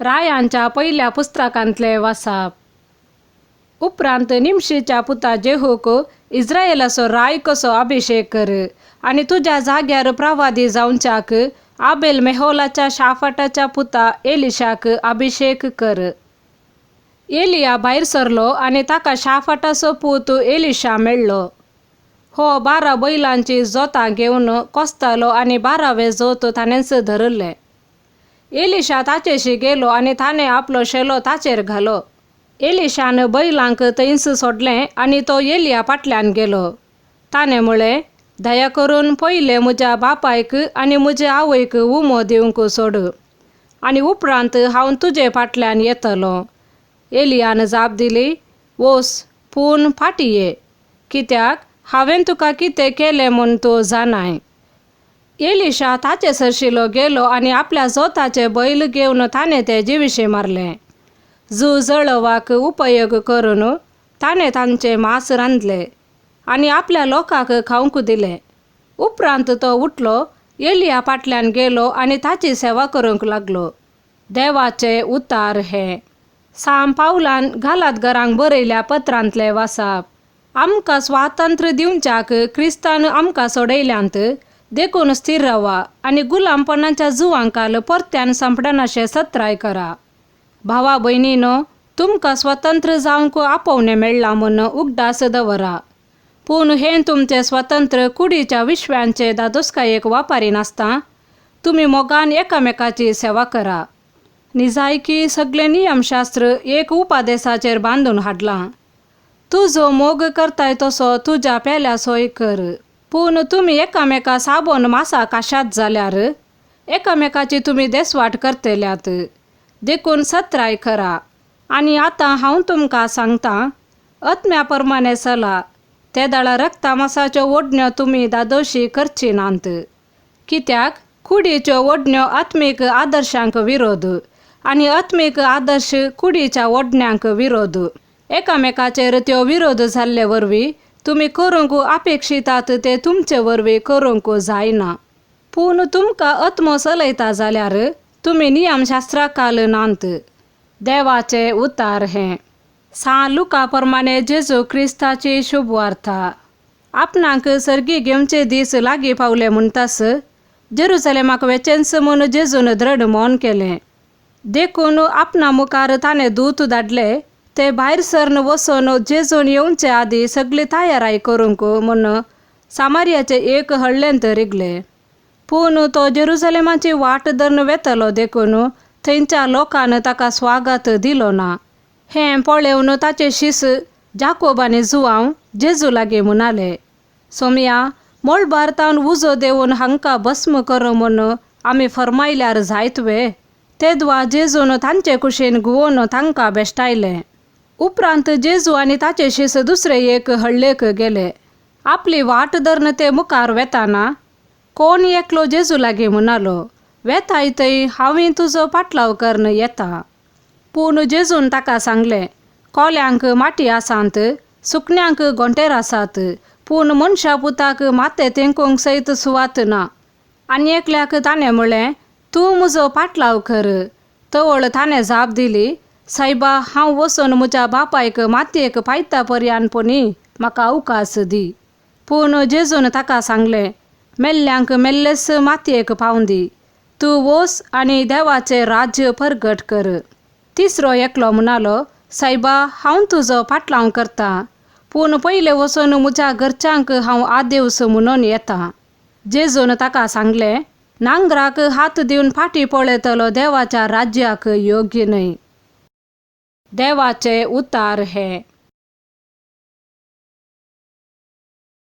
रायांच्या पहिल्या पुस्तकांतले वाचप. उपरांत निमशीच्या पुता जेहूक इस्रायेलाचो राय कसो अभिषेक कर आणि तुझ्या जाग्यार प्रवादी जावच्याक आबेल मेहोलाच्या शाफाटाच्या पुता एलिशाक अभिषेक कर. एलिया भायर सरलो आणि ताका शाफाटाचो पूत एलिशा मेळ्ळो. हो 12 बैलांची जोतां घेवन कोस्तालो आणि 12वे जोत ताणेंच धरले. एलिशा ताचेशी गेलो आणि ताणें आपलो शेलो ताचेर घालो. एलिशान बैलांक थंयच सोडलें आणि तो एलिया फाटल्यान गेलो. ताणें म्हळें, दया करून पयले म्हज्या बापायक आनी म्हज्या आवयक उमो दिवंक सोड आनी उपरांत हांव तुजे फाटल्यान येतलों. एलियान जाप दिली, वोस पूण फाटीं ये, कित्याक हांवें तुका कितें केलें म्हूण तूं जाणाय. एलिशा ताचे सरशिलो गेलो आणि आपल्या जोताचे बैल घेवन ताणें ते जिवीशे मारले. जू जळोवाक उपयोग करून ताणें तांचे मांस रांदले आणि आपल्या लोकांक खावंक दिलें. उपरांत तो उठलो, एलिया फाटल्यान गेलो आणि ताची सेवा करूंक लागलो. देवाचे उतार हे. साम पावलान घालात घरांक बरयल्या पत्रांतले वाचप. आमकां स्वातंत्र्य दिवच्याक क्रिस्तान आमकां सोडयल्यांत देखून स्थिर रावा आणि गुलामपणाच्या जुवांकाल परत्यान संपडनाशे सत्राय करा. भावा भयणीनो, तुमकां स्वतंत्र जावंक आपोवणें मेळ्ळां म्हूण उगडास दवरा. पूण हें तुमचें स्वतंत्र कुडीच्या विश्व्यांचे दादोसकायेक वापारी नासता. तुमी मोगान एकामेकाची सेवा करा. निजायकी सगळे नियमशास्त्र एक उपादेसाचेर बांदून हाडलां. तूं जो मोग करताय तसो तुज्या पेल्या सोय कर. पूण तुमी एकामेका साबोन मासा काशात जाल्यार एकामेकाची तुमी देसवाट करतल्यात. देखून सत्राय करा. आनी आतां हांव तुमकां सांगतां, आत्म्या प्रमाणे चला. ते दाळा रक्ता मासाच्यो ओडण्यो तुमी दादोशी करची नांत. कित्याक कुडीच्यो ओडण्यो आत्मीक आदर्शांक विरोध आनी आत्मीक आदर्श कुडीच्या ओडण्यांक विरोध. एकामेकाचेर त्यो विरोध जाल्ले वरवीं तुमी करूंक अपेक्षितात ते तुमचे वरवीं करूंक जायना. पूण तुमकां आत्मो चलयता जाल्यार तुमी नियमशास्त्राकाल नांत. देवाचे उतार हे. लुका प्रमाणे जेजू क्रिस्ताची शुभवार्ता. आपणाक सर्गी घेवचे दीस लागीं पावले म्हणटास जेरुसलेमाक वचेंच म्हूण जेजून दृढ मोन केलें. देखून आपणा मुखार ताणें दूत धाडले. ते भायर सरन वचोन जेजून येवचे आदीं सगळी तयाराय करूंक म्हूण सामारियाचे एक हळ्ळेंत रिगले. पूण तो जेरुसलेमाची वाट धरून वेतलो देखून थंयच्या लोकान ताका स्वागत दिलो ना. हें पळोवन ताचे शिस जाकोब आनी जुआंव जेजू लागीं म्हणाले, सोमया, मोळबारतावन उजो देवून हांकां भस्म कर म्हूण आमी फरमायल्यार जायतवे. तेदवा जेजून तांचे कुशीन घुंवोवन तांकां बेश्टायलें. उपरांत जेजू आनी ताचे शिस दुसरे एक हळ्ळेक गेले. आपली वाट धरून ते मुखार वेताना कोण एकलो जेजू लागीं म्हणालो, वेताय थंय, हांवें तुजो पाटलाव करून येता. पूण जेजून ताका सांगलें, कोल्यांक माटी आसात, सुकण्यांक गोंटेर आसात, पूण मनशा पुताक माते तेंकूंक सयत सुवात ना. आनी एकल्याक ताणें म्हळें, तूं म्हजो पाटलाव कर. तवळ ताणें जाप दिली, सायबा, हांव वचून म्हज्या बापायक मातयेक पायता पर्यानपणी म्हाका अवकाश दी. पूण जेजून ताका सांगलें, मेल्ल्यांक मेल्लेस मातयेक पावूं दी. तूं वच आनी देवाचें राज्य परगट कर. तिसरो एकलो म्हणालो, सायबा, हांव तुजो पाटलाव करतां, पूण पयलें वचून म्हज्या घरच्यांक हांव आदेवस म्हणून येतां. जेजून ताका सांगलें, नांगराक हात दिवन फाटीं पळयतलो देवाच्या राज्याक योग्य न्हय. देवाचे उतार हे.